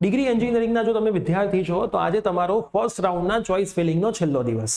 Degree એન્જિનિયરિંગના જો તમે વિદ્યાર્થી છો તો આજે તમારો ફર્સ્ટ રાઉન્ડના ચોઇસ ફિલિંગનો છેલ્લો દિવસ.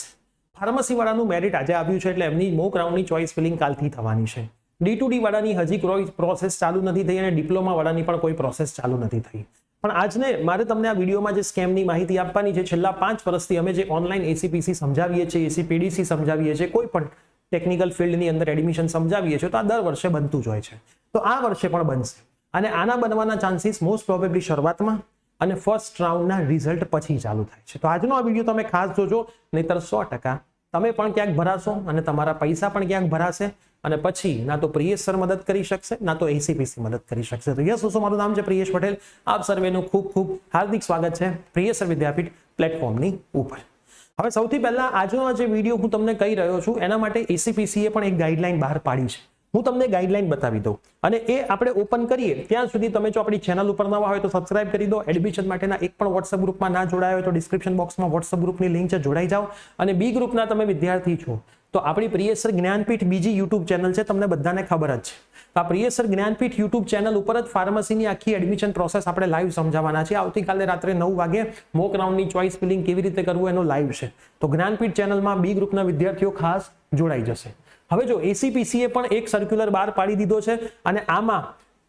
ફાર્મસી વાળાનું મેરિટ આજે આવ્યું છે એટલે એમની મોક રાઉન્ડની ચોઇસ ફિલિંગ કાલથી થવાની છે. D2D વાળાની હજી કોઈ પ્રોસેસ ચાલુ નથી થઈ અને ડિપ્લોમા વાળાની પણ કોઈ પ્રોસેસ ચાલુ નથી થઈ. પણ આજને મારે તમને આ વિડીયોમાં જે સ્કેમની માહિતી આપવાની છે, છેલ્લા 5 વર્ષથી અમે જે ઓનલાઈન એસીપીસી સમજાવીએ છીએ, એસીપીડીસી સમજાવીએ છીએ, કોઈ પણ ટેકનિકલ ફિલ્ડની અંદર એડમિશન સમજાવીએ છીએ, તો આ દર વર્ષે બનતું જ હોય છે. તો આ વર્ષે પણ બનશે અને આના બનવાના ચાન્સીસ મોસ્ટ પ્રોબેબલી શરૂઆતમાં અને ફર્સ્ટ રાઉન્ડના રિઝલ્ટ પછી ચાલુ થાય છે. તો આજનો આ વિડીયો તમે ખાસ જોજો, નહીતર 100% તમે પણ ક્યાંક ભરાશો અને તમારા પૈસા પણ ક્યાંક ભરાશે અને પછી ના તો પ્રિયેશ સર મદદ કરી શકશે, ના તો એસીપીસી મદદ કરી શકશે. તો યસ દોસ્તો, મારું નામ છે પ્રિયેશ પટેલ. આપ સર્વેનું ખૂબ ખૂબ હાર્દિક સ્વાગત છે પ્રિયેશ સર વિદ્યાપીઠ પ્લેટફોર્મની ઉપર. હવે સૌથી પહેલા આજનો આ જે વિડીયો હું તમને કહી રહ્યો છું એના માટે એસીપીસીએ પણ એક ગાઈડલાઈન બહાર પાડી છે. હું તમને ગાઈડલાઈન બતાવી દઉં અને એ આપણે ઓપન કરીએ ત્યાં સુધી તમે જો આપણી ચેનલ ઉપર નવા હોય તો સબસ્ક્રાઇબ કરી દો. એડમિશન માટેના એક પણ વોટ્સઅપ ગ્રુપમાં ના જોડાયા હોય તો ડિસ્ક્રિપ્શન બોક્સમાં વોટ્સઅપ ગ્રુપની લિંક છે, જોડાઈ જાઓ. અને બી ગ્રુપના તમે વિદ્યાર્થી છો તો આપણી પ્રિયેશ સર જ્ઞાનપીઠ બીજી યુટ્યુબ ચેનલ છે, તમને બધાને ખબર જ છે. આ Priyesh sir Jnanpith YouTube channel ઉપર જ ફાર્મસીની આખી એડમિશન પ્રોસેસ આપણે લાઈવ સમજાવવાના છે. આવતીકાલે રાત્રે 9 વાગે મોક રાઉન્ડની ચોઇસ ફિલિંગ કેવી રીતે કરવું એનો લાઈવ છે. તો જ્ઞાનપીઠ ચેનલમાં બી ગ્રુપના વિદ્યાર્થીઓ ખાસ જોડાઈ જશે. હવે જો એસીપીસીએ પણ એક સર્ક્યુલર બહાર પાડી દીધો છે અને આમાં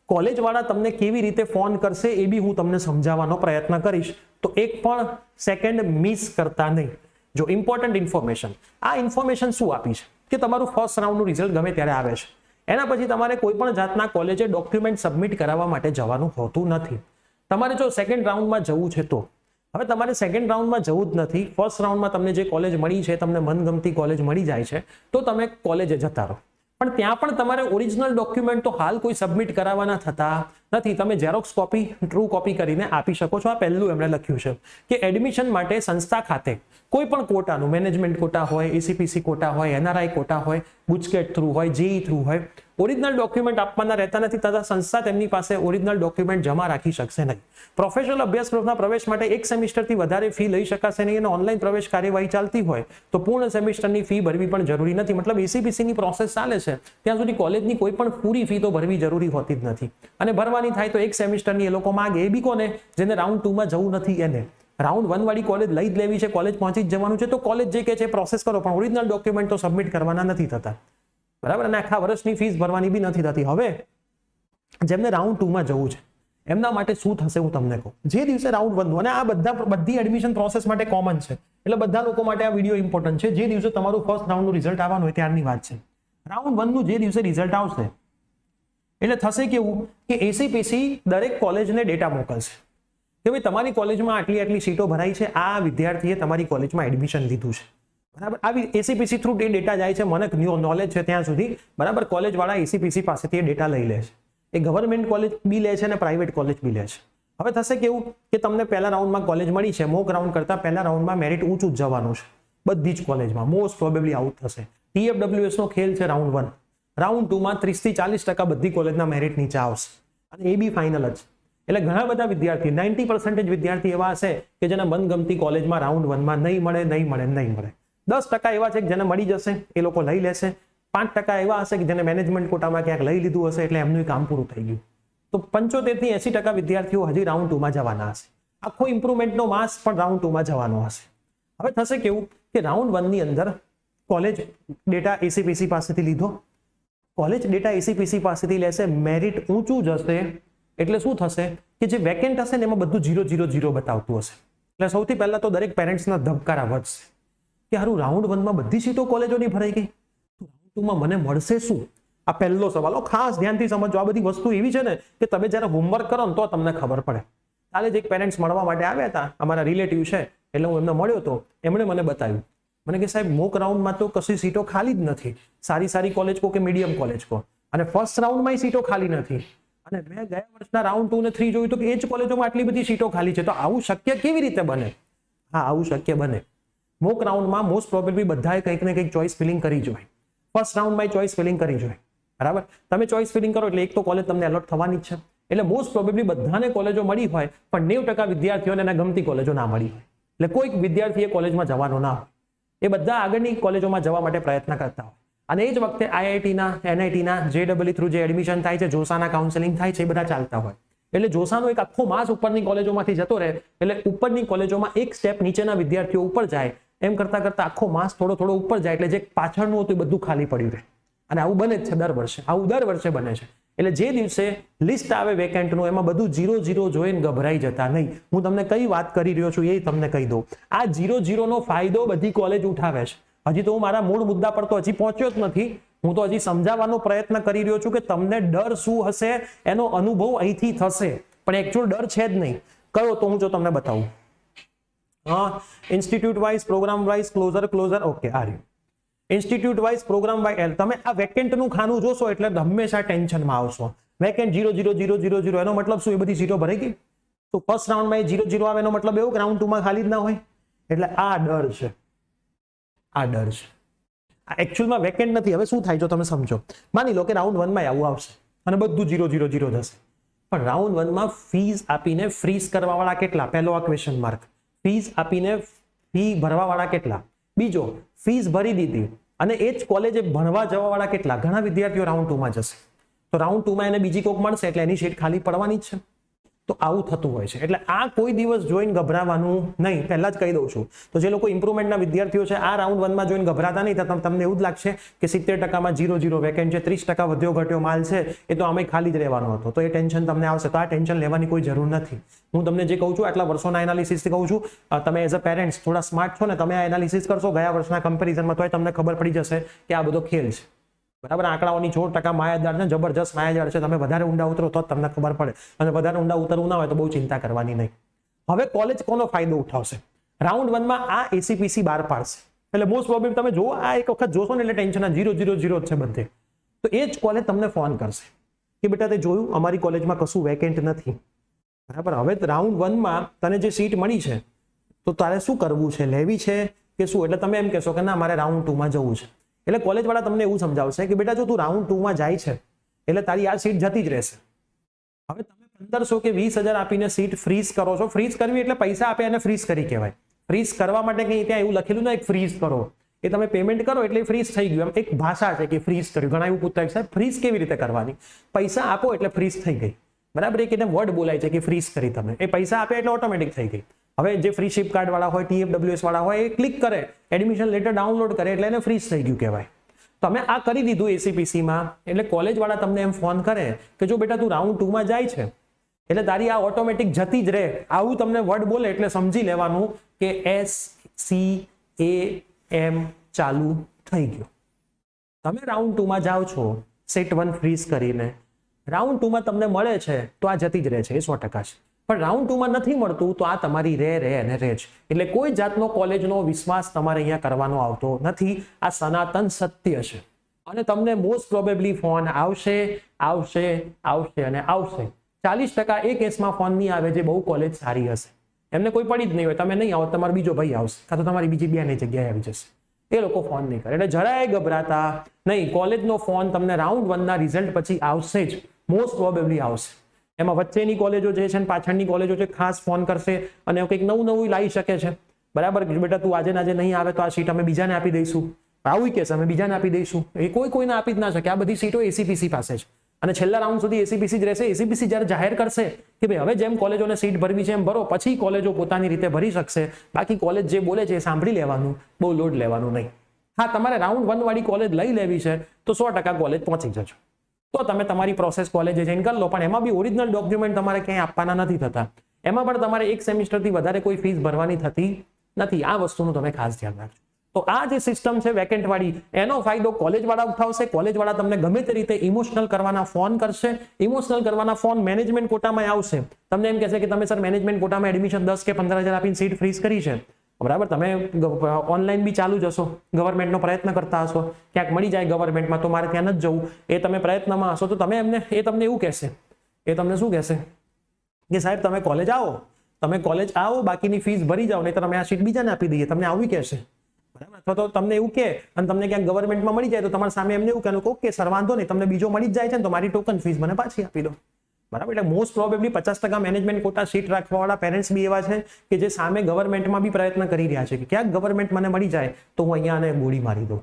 કોલેજ વાળા તમને કેવી રીતે ફોન કરશે એ બી હું તમને સમજાવવાનો પ્રયત્ન કરીશ. તો એક પણ સેકન્ડ મિસ કરતા નહીં. જો ઇમ્પોર્ટન્ટ ઇન્ફોર્મેશન, આ ઇન્ફોર્મેશન શું આપી છે કે તમારું ફર્સ્ટ રાઉન્ડનું રિઝલ્ટ ગમે ત્યારે આવે છે, એના પછી તમારે કોઈ પણ જાતના કોલેજે ડોક્યુમેન્ટ સબમિટ કરાવવા માટે જવાનું હોતું નથી. તમારે જો સેકન્ડ રાઉન્ડમાં જવું છે તો હવે તમારે સેકન્ડ રાઉન્ડમાં જવું જ નથી. ફર્સ્ટ રાઉન્ડમાં તમને જે કોલેજ મળી છે, તમને મનગમતી કોલેજ મળી જાય છે તો તમે કોલેજે જતા રહો. પણ ત્યાં પણ તમારે ઓરિજિનલ ડોક્યુમેન્ટ તો હાલ કોઈ સબમિટ કરાવવાના થતા નથી. તમે ઝેરોક્સ કોપી, ટ્રુ કોપી કરીને આપી શકો છો. આ પહેલું એમણે લખ્યું છે કે એડમિશન માટે સંસ્થા ખાતે કોઈ પણ કોટાનું, મેનેજમેન્ટ કોટા હોય, એસીપીસી કોટા હોય, એનઆરઆઈ કોટા હોય, ગુજકેટ થ્રુ હોય, જેઈ થ્રુ હોય, ઓરિજિનલ ડોક્યુમેન્ટ આપવાના રહેતા નથી તથા સંસ્થા તેમની પાસે ઓરિજિનલ ડોક્યુમેન્ટ જમા રાખી શકશે નહીં. પ્રોફેશનલ અભ્યાસક્રમના પ્રવેશ માટે એક સેમિસ્ટરથી વધારે ફી લઈ શકાશે નહીં અને ઓનલાઈન પ્રવેશ કાર્યવાહી ચાલતી હોય તો પૂર્ણ સેમિસ્ટરની ફી ભરવી પણ જરૂરી નથી. મતલબ એસીપીસીની પ્રોસેસ ચાલે છે ત્યાં સુધી કોલેજની કોઈ પણ પૂરી ફી તો ભરવી જરૂરી હોતી જ નથી. અને ભરવાની થાય તો એક સેમિસ્ટરની એ લોકો માંગે. એ બી કોને? જેને રાઉન્ડ 2માં જવું નથી એને. રાઉન્ડ 1 વાળી કોલેજ લઈ જ લેવી છે, કોલેજ પહોંચી જ જવાનું છે તો કોલેજ જે કે છે પ્રોસેસ કરો, પણ ઓરિજિનલ ડોક્યુમેન્ટ તો સબમિટ કરવાના નથી થતા. બરાબર? અને આખા વર્ષની ફીસ ભરવાની બી નથી થતી. હવે જેમને રાઉન્ડ 2માં જવું છે એમના માટે શું થશે હું તમને કહું. જે દિવસે રાઉન્ડ 1નું, અને આ બધી એડમિશન પ્રોસેસ માટે કોમન છે એટલે બધા લોકો માટે આ વિડીયો ઇમ્પોર્ટન્ટ છે. જે દિવસે તમારું ફર્સ્ટ રાઉન્ડનું રિઝલ્ટ આવવાનું હોય ત્યારની વાત છે. રાઉન્ડ 1નું જે દિવસે રિઝલ્ટ આવશે એટલે થશે કેવું કે એસીપીસી દરેક કોલેજને ડેટા મોકલશે કે ભાઈ તમારી કોલેજમાં આટલી સીટો ભરાઈ છે, આ વિદ્યાર્થીએ તમારી કોલેજમાં એડમિશન લીધું છે. બરાબર? આવી એસીપીસી થ્રુ એ ડેટા જાય છે. મને નોલેજ છે ત્યાં સુધી. બરાબર? કોલેજ વાળા એસીપીસી પાસેથી એ ડેટા લઈ લે છે. એ ગવર્મેન્ટ કોલેજ બી લે છે અને પ્રાઇવેટ કોલેજ બી લે છે. હવે થશે કેવું કે તમને પહેલા રાઉન્ડમાં કોલેજ મળી છે, મોક રાઉન્ડ કરતા પહેલા રાઉન્ડમાં મેરિટ ઊંચું જ જવાનું છે બધી જ કોલેજમાં. મોસ્ટ પ્રોબેબલી આઉટ થશે. TFWS નો ખેલ છે રાઉન્ડ 1. રાઉન્ડ 2માં 30 થી 40% બધી કોલેજના મેરિટ નીચે આવશે અને એ બી ફાઇનલ જ. એટલે ઘણા બધા વિદ્યાર્થી, 90% વિદ્યાર્થી એવા હશે કે જેને મનગમતી કોલેજમાં રાઉન્ડ 1માં નહીં મળે. 10% એવા છે કે જેને મળી જશે, એ લોકો લઈ લેશે. 5% એવા હશે કે જેને મેનેજમેન્ટ કોટામાં ક્યાંક લઈ લીધું હશે એટલે એમનું કામ પૂરું થઈ ગયું. તો 75 થી 80% વિદ્યાર્થીઓ હજી રાઉન્ડ 2માં જવાના હશે. આખો ઇમ્પ્રુવમેન્ટનો માસ પણ રાઉન્ડ 2માં જવાનો હશે. હવે થશે કેવું કે રાઉન્ડ 1ની અંદર કોલેજ ડેટા એસીપીસી પાસેથી લીધો, કોલેજ ડેટા એસીપીસી પાસેથી લેશે, મેરિટ ઊંચું જશે એટલે શું થશે કે જે વેકેન્ટ હશે ને એમાં બધું 0-0-0 બતાવતું હશે. એટલે સૌથી પહેલા તો દરેક પેરેન્ટ્સના ધબકારા વધશે કે હારું રાઉન્ડ 1માં બધી સીટો કોલેજોની ભરાઈ ગઈ, રાઉન્ડ 2માં મને મળશે શું? આ પહેલો સવાલ. ખાસ ધ્યાનથી સમજો. આ બધી વસ્તુ એવી છે ને કે તમે જ્યારે હોમવર્ક કરો ને તો તમને ખબર પડે. કાલે જ એક પેરેન્ટ્સ મળવા માટે આવ્યા હતા, અમારા રિલેટિવ છે, એટલે હું એમને મળ્યો હતો. એમણે મને બતાવ્યું, મને કે સાહેબ મોક રાઉન્ડમાં તો કશી સીટો ખાલી જ નથી. સારી કોલેજ કહો કે મીડિયમ કોલેજ કહો, અને ફર્સ્ટ રાઉન્ડમાં સીટો ખાલી નથી. અને મેં ગયા વર્ષના રાઉન્ડ 2 અને 3 જોયું તો કે એ જ કોલેજોમાં આટલી બધી સીટો ખાલી છે. તો આવું શક્ય કેવી રીતે બને? હા, આવું શક્ય બને. મોક રાઉન્ડમાં મોસ્ટ પ્રોબેબલી બધાએ કંઈક ને કંઈક ચોઇસ ફિલિંગ કરી જોઈએ. ફર્સ્ટ રાઉન્ડમાં ચોઇસ ફિલિંગ કરી જોઈએ. બરાબર? તમે ચોઇસ ફિલિંગ કરો એટલે એક તો કોલેજ તમને એલોટ થવાની જ છે. એટલે મોસ્ટ પ્રોબેબલી બધાને કોલેજો મળી હોય પણ 90% વિદ્યાર્થીઓને એના ગમતી કોલેજો ના મળી હોય. એટલે કોઈક વિદ્યાર્થીએ કોલેજમાં જવાનો ના હોય. એ બધા આગળની કોલેજોમાં જવા માટે પ્રયત્ન કરતા હોય. અને એ જ વખતે આઈઆઈટીના, એનઆઈટીના, JEE થ્રુ જે એડમિશન થાય છે, જોસાના કાઉન્સેલિંગ થાય છે, એ બધા ચાલતા હોય. એટલે જોસાનો એક આખો માસ ઉપરની કોલેજોમાંથી જતો રહે, એટલે ઉપરની કોલેજોમાં એક સ્ટેપ નીચેના વિદ્યાર્થીઓ ઉપર જાય, એમ કરતા કરતા આખો માસ થોડો થોડો ઉપર જાય, એટલે જે પાછળનું હતું એ બધું ખાલી પડ્યું રહે. અને આવું બને જ છે દર વર્ષે, આવું દર વર્ષે બને છે. એટલે જે દિવસે લિસ્ટ આવે વેકેન્ટનું, એમાં બધું 0-0 જોઈને ગભરાઈ જતા નહીં. હું તમને કઈ વાત કરી રહ્યો છું એ તમને કહી દઉં. આ 0-0 નો ફાયદો બધી કોલેજ ઉઠાવે છે. હજી તો હું મારા મૂળ મુદ્દા પર તો હજી પહોંચ્યો જ નથી. હું તો હજી સમજાવવાનો પ્રયત્ન કરી રહ્યો છું કે તમને ડર શું હશે એનો અનુભવ અહીંથી થશે, પણ એકચ્યુઅલ ડર છે જ નહીં. કયો તો હું જો તમને બતાવું. હા, institute wise, programme wise, closure. Okay, આ રહ્યું ઇન્સ્ટિટ્યૂટ વાઇઝ, પ્રોગ્રામ વાઇઝ. તમે આ વેકેન્ટનું ખાનું જોશો એટલે હંમેશા ટેન્શનમાં આવશો. વેકેન્ટ 0-0-0-0-0 એનો મતલબ શું? એ બધી સીટો ભરાઈ ગઈ. તો ફર્સ્ટ રાઉન્ડમાં એ 0-0 આવે એનો મતલબ એવું કે રાઉન્ડ 2 માં ખાલી જ ના હોય. એટલે આ ડર છે, આ ડર છે. આ એકચ્યુઅલમાં વેકેન્ટ નથી. હવે શું થાય જો તમે સમજો, માની લો કે રાઉન્ડ 1 માં આવું આવશે અને બધું 0-0-0 જશે, પણ રાઉન્ડ 1 માં ફીસ આપીને ફ્રીઝ કરવા વાળા કેટલા? પહેલો આ ક્વેશ્ચન માર્ક. ફીસ આપીને ફી ભરવા વાળા કેટલા? બીજો, ફીસ ભરી દીધી અને એ જ કોલેજે ભણવા જવા વાળા કેટલા? ઘણા વિદ્યાર્થીઓ રાઉન્ડ 2 માં જશે. તો રાઉન્ડ 2 માં એને બીજી કોક મળશે એટલે એની સીટ ખાલી પડવાની જ છે. તો આવું થતું હોય છે. એટલે આ કોઈ દિવસ જોઈને ગભરાવાનું નહીં, પહેલા જ કહી દઉં છું. તો જે લોકો ઇમ્પ્રુવમેન્ટના વિદ્યાર્થીઓ છે, આ રાઉન્ડ 1 માં જોઈને ગભરાતા નહીં. તો તમને એવું જ લાગશે કે 70%માં 0-0 વેકેન્ટ છે, 30% વધ્યો ઘટ્યો માલ છે, એ તો આમે ખાલી જ રહેવાનો હતો. તો એ ટેન્શન તમને આવશે. તો આ ટેન્શન લેવાની કોઈ જરૂર નથી. હું તમને જે કહું છું આટલા વર્ષોના એનાલિસિસથી કહું છું. તમે એઝ અ પેરેન્ટ્સ થોડા સ્માર્ટ છો ને, તમે આ એનાલિસિસ કરશો ગયા વર્ષના કમ્પેરિઝનમાં, તો તમને ખબર પડી જશે કે આ બધો ખેલ છે. બરાબર, આંકડાઓની 16% માયાજાળ છે, જબરજસ્ત માયાજાળ છે. તમે વધારે ઊંડા ઉતરો તો જ તમને ખબર પડે, અને વધારે ઊંડા ઉતરવું ના હોય તો બહુ ચિંતા કરવાની નહીં. હવે કોલેજ કોનો ફાયદો ઉઠાવશે? રાઉન્ડ 1 માં આ એસીપીસી બહાર પાડશે, એટલે મોસ્ટ પ્રોબેબલી તમે જો આ એક વખત જોશો ને એટલે ટેન્શન 0-0-0 છે બધે. તો એ જ કોલેજ તમને ફોન કરશે કે બેટા તે જોયું, અમારી કોલેજમાં કશું વેકેન્ટ નથી. બરાબર, હવે રાઉન્ડ 1 માં તને જે સીટ મળી છે તો તારે શું કરવું છે? લેવી છે કે શું? એટલે તમે એમ કહેશો કે ના, મારે રાઉન્ડ 2 માં જવું છે. એટલે કોલેજ વાળા તમને એવું સમજાવશે કે બેટા જો તું રાઉન્ડ 2 માં જાય છે એટલે તારી આ સીટ જતી જ રહેશે. હવે તમે 1500 કે 20,000 આપીને સીટ ફ્રીઝ કરો છો. ફ્રીઝ કરવી એટલે પૈસા આપે એને ફ્રીઝ કરી કહેવાય. ફ્રીઝ કરવા માટે કંઈ ત્યાં એવું લખેલું ના એક ફ્રીઝ કરો, એ તમે પેમેન્ટ કરો એટલે ફ્રીઝ થઈ ગયું. એમ એક ભાષા છે કે ફ્રીઝ કર્યું. ઘણા એવું પૂછતા સાહેબ ફ્રીઝ કેવી રીતે કરવાની? પૈસા આપો એટલે ફ્રીઝ થઈ ગઈ. બરાબર, એક એને વર્ડ બોલાય છે કે ફ્રીઝ કરી. તમે એ પૈસા આપે એટલે ઓટોમેટિક થઈ ગઈ. હવે જે ફ્રી શિપ કાર્ડ વાળા હોય, TFWS વાળા હોય, એ ક્લિક કરે, એડમિશન લેટર ડાઉનલોડ કરે એટલે એને ફ્રીઝ થઈ ગયું કહેવાય. તમે આ કરી દીધું એસીપીસીમાં, એટલે કોલેજ વાળા તમને એમ ફોન કરે કે જો બેટા તું રાઉન્ડ 2 માં જાય છે એટલે તારી આ ઓટોમેટિક જતી જ રહે. આવું તમને વર્ડ બોલે એટલે સમજી લેવાનું કે SCAM ચાલુ થઈ ગયો. તમે રાઉન્ડ 2 માં જાઓ છો સેટ 1 ફ્રીઝ કરીને, રાઉન્ડ 2 માં તમને મળે છે તો આ જતી જ રહે છે, એ 100% છે. પણ રાઉન્ડ 2 માં નથી મળતું તો આ તમારી રહે અને રહે છે. એટલે કોઈ જાતનો કોલેજનો વિશ્વાસ તમારે અહીંયા કરવાનો આવતો નથી. આ સનાતન સત્ય છે. અને તમને મોસ્ટ પ્રોબેબલી ફોન આવશે અને આવશે. 40% એ કેસમાં ફોન નહીં આવે જે બહુ કોલેજ સારી હશે. એમને કોઈ પડી જ નહીં હોય, તમે નહીં આવો, તમારો બીજો ભાઈ આવશે, કાં તો તમારી બીજી બેની જગ્યાએ આવી જશે. એ લોકો ફોન નહીં કરે. એટલે જરાય ગભરાતા નહીં. કોલેજનો ફોન તમને રાઉન્ડ 1 ના રિઝલ્ટ પછી આવશે જ, મોસ્ટ પ્રોબેબલી આવશે. એમાં વચ્ચેની કોલેજો જે છે ને પાછળની કોલેજો છે ખાસ ફોન કરશે અને કંઈક નવું લાવી શકે છે. બરાબર, બેટા તું આજે નહીં આવે તો આ સીટ અમે બીજાને આપી દઈશું. આવું કહેશે અમે બીજાને આપી દઈશું. એ કોઈને આપી જ ના શકે. આ બધી સીટો એસીપીસી પાસે છે અને છેલ્લા રાઉન્ડ સુધી એસીપીસી જ રહેશે. એસીપીસી જ્યારે જાહેર કરશે કે ભાઈ હવે જેમ કોલેજોને સીટ ભરવી છે એમ ભરો, પછી કોલેજો પોતાની રીતે ભરી શકશે. બાકી કોલેજ જે બોલે છે એ સાંભળી લેવાનું, બહુ લોડ લેવાનું નહીં. હા, તમારે રાઉન્ડ 1 વાળી કોલેજ લઈ લેવી છે તો 100% કોલેજ પહોંચી જજો. તો તમે તમારી પ્રોસેસ કોલેજે જઈને કરી લો. પણ એમાં બી ઓરિજિનલ ડોક્યુમેન્ટ તમારે ક્યાંય આપવાના નથી થતા. એમાં પણ તમારે એક સેમિસ્ટરથી વધારે કોઈ ફીસ ભરવાની થતી નથી. આ વસ્તુનું તમે ખાસ ધ્યાન રાખજો. તો આ જે સિસ્ટમ છે વેકેન્ટ વાળી, એનો ફાયદો કોલેજ વાળા ઉઠાવશે. કોલેજ વાળા તમને ગમે તે રીતે ઇમોશનલ કરવાના ફોન કરશે. ઇમોશનલ કરવાના ફોન મેનેજમેન્ટ કોટામાં આવશે. તમને એમ કહેશે કે તમે સર મેનેજમેન્ટ કોટામાં એડમિશન 10 કે 15,000 આપીને સીટ ફ્રીઝ કરી છે. બરાબર, તમે ઓનલાઈન બી ચાલુ જશો, ગવર્મેન્ટનો પ્રયત્ન કરતા હશો, ક્યાંક મળી જાય ગવર્મેન્ટમાં તો મારે ત્યાં નથી જવું, એ તમે પ્રયત્નમાં હશો તો તમે એ તમને એવું કહેશે, એ તમને શું કહેશે કે સાહેબ તમે કોલેજ આવો, બાકીની ફીસ ભરી જાઓ, નહીં તો તમે આ સીટ બીજાને આપી દઈએ. તમને આવું કહેશે. બરાબર, અથવા તો તમને એવું કહે અને તમને ક્યાંક ગવર્મેન્ટમાં મળી જાય તો તમારા સામે એમને એવું કહેવું કે ઓકે સર વાંધો નહીં, તમને બીજો મળી જ જાય છે ને તો મારી ટોકન ફીસ મને પાછી આપી દો. બરાબર, એટલે most probably 50% management quota seat રાખવાવાળા પેરેન્ટ્સ બી એવા છે કે જે સામે ગવર્મેન્ટમાં બી પ્રયત્ન કરી રહ્યા છે કે ક્યાંક ગવર્મેન્ટ મને મળી જાય તો હું અહીંયા આને ગોળી મારી દઉં.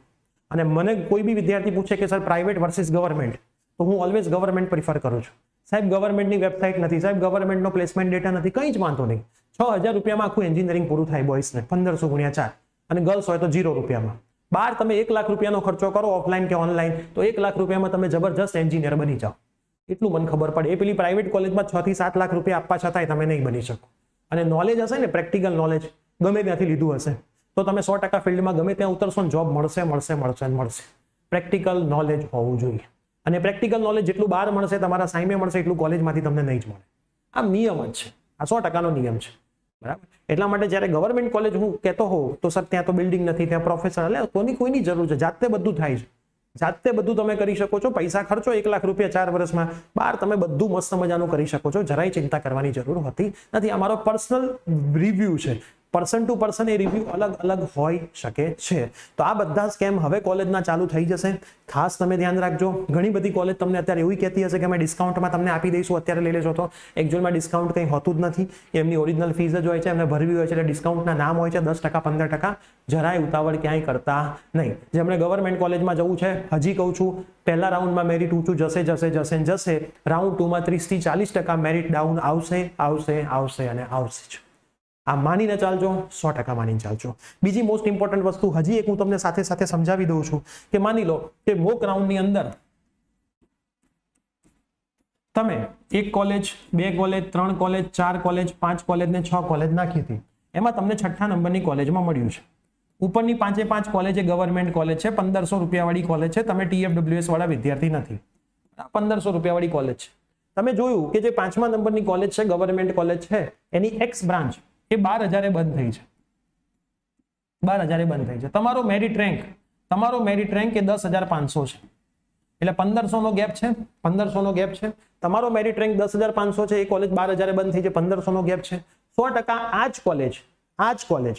અને મને કોઈ બી વિદ્યાર્થી પૂછે કે સર પ્રાઇવેટ વર્સિસ ગવર્મેન્ટ, તો હું ઓલવેઝ ગવર્મેન્ટ પ્રિફર કરું છું. સાહેબ ગવર્મેન્ટની વેબસાઇટ નથી, સાહેબ ગવર્મેન્ટનો પ્લેસમેન્ટ ડેટા નથી, કંઈ જ વાંધો નહીં. 6,000 રૂપિયામાં આખું એન્જિનિયરિંગ પૂરું થાય બોયસને, 1500 × 4, અને ગર્લ્સ હોય તો 0 રૂપિયામાં. બહાર તમે 1 લાખ રૂપિયાનો ખર્ચો કરો ઓફલાઈન કે ઓનલાઈન, તો 1 લાખ રૂપિયામાં તમે જબરજસ્ત એન્જિનિયર બની જાઓ. એટલું મને ખબર પડે. એ પેલી પ્રાઇવેટ કોલેજમાં 6 થી 7 લાખ રૂપિયા આપવા છતાંય તમે નહીં બની શકો. અને નોલેજ હશે ને, પ્રેક્ટિકલ નોલેજ ગમે ત્યાંથી લીધું હશે, તો તમે 100% ફિલ્ડમાં ગમે ત્યાં ઉતરશો ને જોબ મળશે. પ્રેક્ટિકલ નોલેજ હોવું જોઈએ. અને પ્રેક્ટિકલ નોલેજ જેટલું બહાર મળશે, તમારા સામે મળશે, એટલું કોલેજમાંથી તમને નહીં જ મળે. આ નિયમ જ છે, આ 100%નો નિયમ છે. બરાબર. એટલા માટે જ્યારે ગવર્મેન્ટ કોલેજ હું કહેતો હોઉં તો સર ત્યાં તો બિલ્ડિંગ નથી, ત્યાં પ્રોફેસર, એટલે કોઈની જરૂર છે, જાતે બધું થાય છે. જાતે બધું તમે કરી શકો છો. પૈસા ખર્ચો 1 લાખ રૂપિયા 4 વર્ષમાં, બહાર તમે બધું મસ્ત મજાનું કરી શકો છો. જરાય ચિંતા કરવાની જરૂર હોતી નથી. અમારો પર્સનલ રિવ્યુ છે. Person to person A review અલગ અલગ હોઈ શકે છે. તો આ બધા સ્કેમ હવે કોલેજના ચાલુ થઈ જશે. ખાસ તમે ધ્યાન રાખજો. ઘણી બધી કોલેજ તમને અત્યારે એવું કહેતી હશે કે અમે ડિસ્કાઉન્ટમાં તમને આપી દઈશું, અત્યારે લઈ લેજો. તો એકચ્યુઅલમાં ડિસ્કાઉન્ટ કંઈ હોતું જ નથી. એમની ઓરિજિનલ ફીસ જ હોય છે, એમને ભરવી હોય છે, એટલે ડિસ્કાઉન્ટના નામ હોય છે 10%, 15%. જરાય ઉતાવળ ક્યાંય કરતા નહીં. જેમણે ગવર્મેન્ટ કોલેજમાં જવું છે, હજી કહું છું, પહેલા રાઉન્ડમાં મેરિટ ઊંચું જશે. રાઉન્ડ 2માં 30 થી 40% મેરિટ ડાઉન આવશે જ. આ માનીને ચાલજો, 100% માનીને ચાલજો. બીજી મોસ્ટ ઇમ્પોર્ટન્ટ વસ્તુ હજી એક હું તમને સાથે સાથે સમજાવી દઉં છું કે માની લો કે મોક રાઉન્ડની અંદર તમે 1 college, 2 college, 3 college, 4 college, 5 college ને 6 કોલેજ નાખી હતી. એમાં તમને 6ઠ્ઠા નંબરની કોલેજમાં મળ્યું છે. ઉપરની 5 કોલેજ એ ગવર્મેન્ટ કોલેજ છે, 1500 રૂપિયાવાળી કોલેજ છે. તમે TFWS વાળા વિદ્યાર્થી નથી, 1500 રૂપિયાવાળી કોલેજ છે. તમે જોયું કે જે 5મા નંબરની કોલેજ છે, ગવર્મેન્ટ કોલેજ છે, એની એક્સ બ્રાન્ચ એ 12,000 બંધ થઈ છે. 12,000 બંધ થઈ છે. તમારો મેરિટ રેન્ક એ 10,500 છે. એટલે 1500 નો ગેપ છે. 1500 નો ગેપ છે. તમારો મેરિટ રેન્ક 10,500 છે. એ કોલેજ 12,000 બંધ થઈ છે. 1500 નો ગેપ છે. 100% આ જ કોલેજ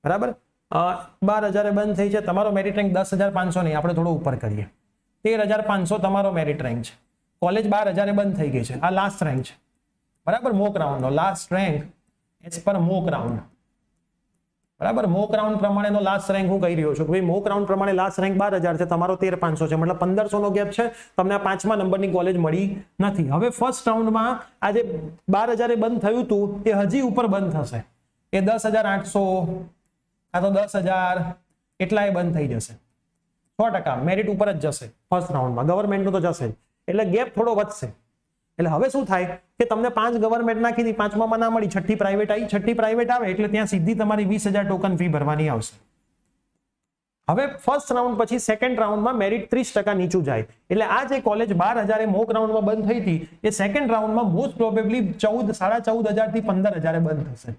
બરાબર 12,000 બંધ થઈ છે. તમારો મેરિટ રેન્ક 10,500 નહીં, આપણે થોડો ઉપર કરીએ, 13,500 તમારો મેરિટ રેન્ક છે. કોલેજ 12,000 બંધ થઈ ગઈ છે. આ લાસ્ટ રેન્ક છે બરાબર, મોક રાઉન્ડ નો last rank as per mock round બરાબર. મોક રાઉન્ડ પ્રમાણેનો લાસ્ટ રેન્ક હું કહી રહ્યો છું કે ભાઈ મોક રાઉન્ડ પ્રમાણે લાસ્ટ રેન્ક 12,000 છે, તમારો 13,500 છે, મતલબ 1,500 નો ગેપ છે. તમને આ 5મા નંબરની કોલેજ મળી નથી. હવે ફર્સ્ટ રાઉન્ડમાં આ જે 12,000 બંધ થયું હતું એ હજી ઉપર બંધ થશે. એ 10,800 આ તો 10,000 એટલા એ બંધ થઈ જશે. 100% મેરિટ ઉપર જ જશે ફર્સ્ટ રાઉન્ડમાં. ગવર્મેન્ટનું તો જશે જ, એટલે ગેપ થોડો વધશે. એટલે હવે શું થાય કે તમને 5 ગવર્મેન્ટ નાખી હતી, 5માં ના મળી, 6ઠ્ઠી પ્રાઇવેટ આવી. 6ઠ્ઠી પ્રાઇવેટ આવે એટલે ત્યાં સીધી તમારી 20,000 ટોકન ફી ભરવાની આવશે. હવે ફર્સ્ટ રાઉન્ડ પછી સેકન્ડ રાઉન્ડમાં મેરિટ 30% નીચું જાય. એટલે આ જે કોલેજ 12,000 મોક રાઉન્ડમાં બંધ થઈ હતી, એ સેકન્ડ રાઉન્ડમાં મોસ્ટ પ્રોબેબલી 14,500 થી 15,000 બંધ થશે.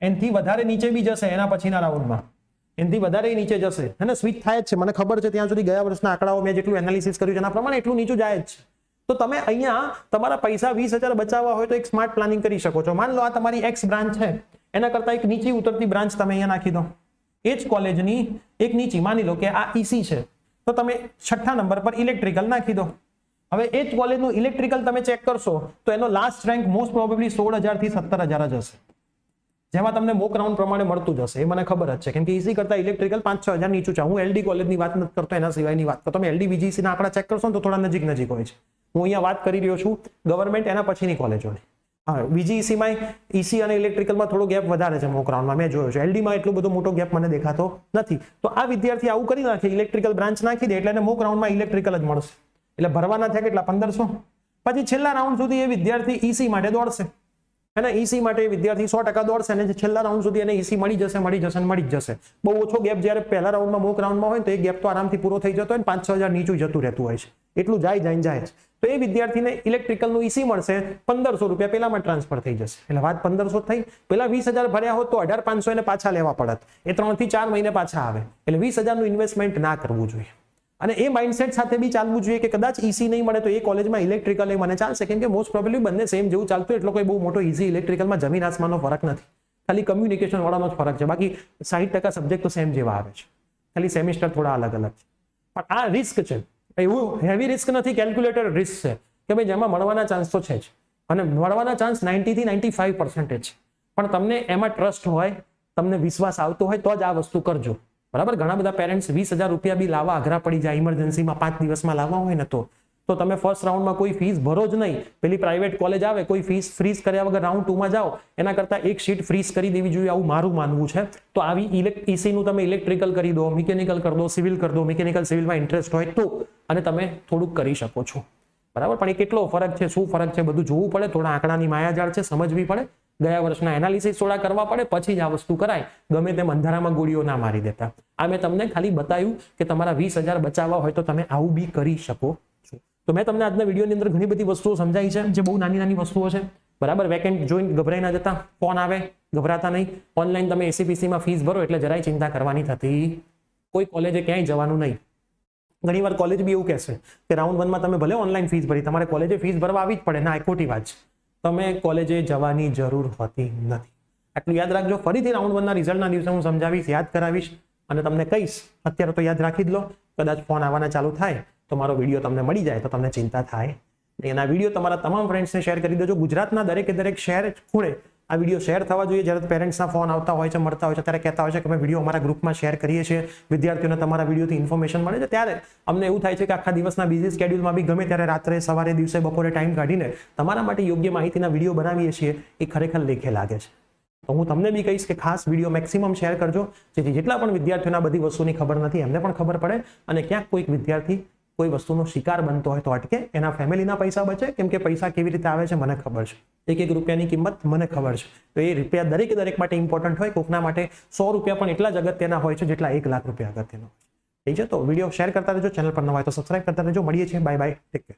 એનાથી વધારે નીચે બી જશે એના પછીના રાઉન્ડમાં, એનાથી વધારે નીચે જશે. અને સ્વિચ થાય જ છે, મને ખબર છે. ત્યાં સુધી ગયા વર્ષના આંકડાઓ મેં જેટલું એનાલિસિસ કર્યું છે એના પ્રમાણે એટલું નીચું જાય જ છે. તો તમે અહીંયા તમારા પૈસા 20,000 બચાવવા હોય તો એક સ્માર્ટ પ્લાનિંગ કરી શકો છો. માન લો આ તમારી એક્સ બ્રાન્ચ છે, એના કરતા એક નીચી ઉતરતી બ્રાન્ચ તમે અહીંયા નાખી દો. એ જ કોલેજની એક નીચી, માની લો કે આ ઈસી છે, તો તમે 6ઠ્ઠા નંબર પર ઇલેક્ટ્રિકલ નાખી દો. હવે એ જ કોલેજનું ઇલેક્ટ્રિકલ તમે ચેક કરશો તો એનો લાસ્ટ રેન્ક મોસ્ટ પ્રોબેબલી 16,000 થી 17,000 જ હશે, જેમાં તમને મોક રાઉન્ડ પ્રમાણે મળતું જશે. એ મને ખબર જ છે, કેમ કે ઈસી કરતા ઇલેક્ટ્રિકલ 5-6 હજાર નીચું છે. હું એલડી કોલેજની વાત નથી કરતો, એના સિવાયની વાત કરતો. તમે એલડી VGC ના આંકડા ચેક કરશો ને તો થોડા નજીક હોય છે. હું અહીંયા વાત કરી રહ્યો છું ગવર્મેન્ટ એના પછીની કોલેજોની. હા, VGC માં ઈસી અને ઇલેક્ટ્રિકલમાં થોડો ગેપ વધારે છે મોક રાઉન્ડમાં, મેં જોયો છે. એલડી માં એટલો બધો મોટો ગેપ મને દેખાતો નથી. તો આ વિદ્યાર્થી આવું કરી નાખે, ઇલેક્ટ્રિકલ બ્રાન્ચ નાખી દે એટલે એને મોક રાઉન્ડમાં ઇલેક્ટ્રિકલ જ મળશે. એટલે ભરવાના થયા કેટલા? 1,500. પછી છેલ્લા રાઉન્ડ સુધી એ વિદ્યાર્થી ઈસી માટે દોડશે, અને ઈસી માટે વિદ્યાર્થી 100% દોડશે, અને છેલ્લા રાઉન્ડ સુધી એને ઈસી મળી જશે. બહુ ઓછો ગેપ જ્યારે પહેલા રાઉન્ડમાં મોક રાઉન્ડમાં હોય તો એ ગેપ તો આરામથી પૂરો થઈ જતો હોય ને 5-6 હજાર નીચું જતું રહેતું હોય છે. એટલું જાય. તો એ વિદ્યાર્થીને ઇલેક્ટ્રિકલનું ઈસી મળશે, 1,500 રૂપિયા પેલામાં ટ્રાન્સફર થઈ જશે. એટલે વાત 1,500 થઈ. પેલા 20,000 ભર્યા હોત તો 18,500 એને પાછા લેવા પડત. એ 3 થી 4 મહિને પાછા આવે. એટલે 20,000નું ઇન્વેસ્ટમેન્ટ ના કરવું જોઈએ. અને એ માઇન્ડસેટ સાથે બી ચાલવું જોઈએ કે કદાચ ઈસી નહીં મળે તો એ કોલેજમાં ઇલેક્ટ્રિકલ એ મને ચાલશે, કેમ કે મોસ્ટ પ્રોબેબલી બંને સેમ જેવું ચાલતું, એટલો કોઈ બહુ મોટો ઈસી ઇલેક્ટ્રિકલમાં જમીન આસમાનનો ફરક નથી. ખાલી કમ્યુનિકેશન વાળાનો જ ફરક છે. બાકી 60% સબ્જેક્ટ તો સેમ જેવા આવે છે, ખાલી સેમિસ્ટર થોડા અલગ છે. પણ આ રિસ્ક છે, એવું હેવી રિસ્ક નથી, કેલ્ક્યુલેટેડ રિસ્ક છે કે ભાઈ જેમાં મળવાના ચાન્સ તો છે જ, અને મળવાના ચાન્સ 90 થી 95% છે. પણ તમને એમાં ટ્રસ્ટ હોય, તમને વિશ્વાસ આવતો હોય તો જ આ વસ્તુ કરજો. બરાબર. ઘણા બધા પેરેન્ટ્સ 20,000 રૂપિયા બી લાવવા અઘરા પડી જાય, ઇમરજન્સીમાં 5 દિવસમાં લાવવા હોય ને તો તો તમે ફર્સ્ટ રાઉન્ડમાં કોઈ ફીસ ભરો જ નહીં. પેલી પ્રાઇવેટ કોલેજ આવે, કોઈ ફીસ ફ્રીઝ કર્યા વગર રાઉન્ડ 2 માં જાઓ, એના કરતાં એક સીટ ફ્રીઝ કરી દેવી જોઈએ, આવું મારું માનવું છે. તો આવી ઈસીનું તમે ઇલેક્ટ્રિકલ કરી દો, મિકેનિકલ કરી દો, સિવિલ કરી દો, મિકેનિકલ સિવિલમાં ઇન્ટરેસ્ટ હોય તો, અને તમે થોડુંક કરી શકો છો. બરાબર, પણ એ કેટલો ફરક છે, શું ફરક છે, બધું જોવું પડે, થોડા આંકડાની માયાજાળ છે, સમજવી પડે, ગયા વર્ષના એનાલિસિસ થોડા કરવા પડે, પછી જ આ વસ્તુ કરાય. ગમે તેમ અંધારામાં ગોળીઓ ના મારી દેતા. આ મેં તમને ખાલી બતાવ્યું કે તમારા 20,000 બચાવવા હોય તો તમે આવું બી કરી શકો છો. તો મેં તમને આજના વિડીયોની અંદર ઘણી બધી વસ્તુઓ સમજાવી છે, જે બહુ નાની નાની વસ્તુઓ છે. બરાબર, વેકેન્ટ જોઈને ગભરાઈ ના જતા, ફોન આવે ગભરાતા નહીં. ઓનલાઈન તમે એસીપીસીમાં ફીસ ભરો એટલે જરાય ચિંતા કરવાની થતી. કોઈ કોલેજે ક્યાંય જવાનું નહીં. ઘણી વાર કોલેજ બી એવું કહેશે કે રાઉન્ડ 1 માં તમે ભલે ઓનલાઈન ફીસ ભરી, તમારે કોલેજે ફીસ ભરવા આવી જ પડે. ના, એ ખોટી વાત છે. તમે કોલેજે જવાની જરૂર હોતી નથી. આટલું યાદ રાખજો. ફરીથી રાઉન્ડ 1 ના રિઝલ્ટના દિવસે હું સમજાવીશ, યાદ કરાવીશ અને તમને કહીશ. અત્યારે તો યાદ રાખી જ લો. કદાચ ફોન આવવાના ચાલુ થાય તો મારો વિડીયો તમને મળી જાય તો તમને ચિંતા થાય. એના વિડીયો તમારા તમામ ફ્રેન્ડ્સને શેર કરી દેજો. ગુજરાતના દરેકે દરેક શહેર ખૂણે આ વિડીયો શેર થવા જોઈએ. જ્યારે પેરેન્ટ્સના ફોન આવતા હોય છે, મળતા હોય છે, ત્યારે કહેતા હોય છે કે અમે વિડીયો અમારા ગ્રુપમાં શેર કરીએ છીએ, વિદ્યાર્થીઓને તમારા વિડીયોથી ઇન્ફોર્મેશન મળે છે. ત્યારે અમને એવું થાય છે કે આખા દિવસના બિઝી સ્કેડ્યુલમાં બી ગમે ત્યારે રાત્રે, સવારે, દિવસે, બપોરે ટાઈમ કાઢીને તમારા માટે યોગ્ય માહિતીના વિડીયો બનાવીએ છીએ. એ ખરેખર લેખે લાગે છે. તો હું તમને બી કહીશ કે ખાસ વિડીયો મેક્સિમમ શેર કરજો, જેથી જેટલા પણ વિદ્યાર્થીઓને આ બધી વસ્તુની ખબર નથી એમને પણ ખબર પડે, અને ક્યાંક કોઈક વિદ્યાર્થી કોઈ વસ્તુનો શિકાર બનતો હોય તો અટકે, એના ફેમિલીના પૈસા બચે. કેમ કે પૈસા કેવી રીતે આવે છે મને ખબર છે. એક રૂપિયાની કિંમત મને ખબર છે. તો એ રૂપિયા દરેક માટે ઇમ્પોર્ટન્ટ હોય. કોકના માટે 100 રૂપિયા પણ એટલા જ અગત્યના હોય છે જેટલા 1 લાખ રૂપિયા અગત્યના હોય. ઠીક છે, તો વિડીયો શેર કરતા રહેજો. ચેનલ પર નવા હોય તો સબસ્ક્રાઇબ કરતા રહેજો. મળીએ છીએ. Bye bye, take care.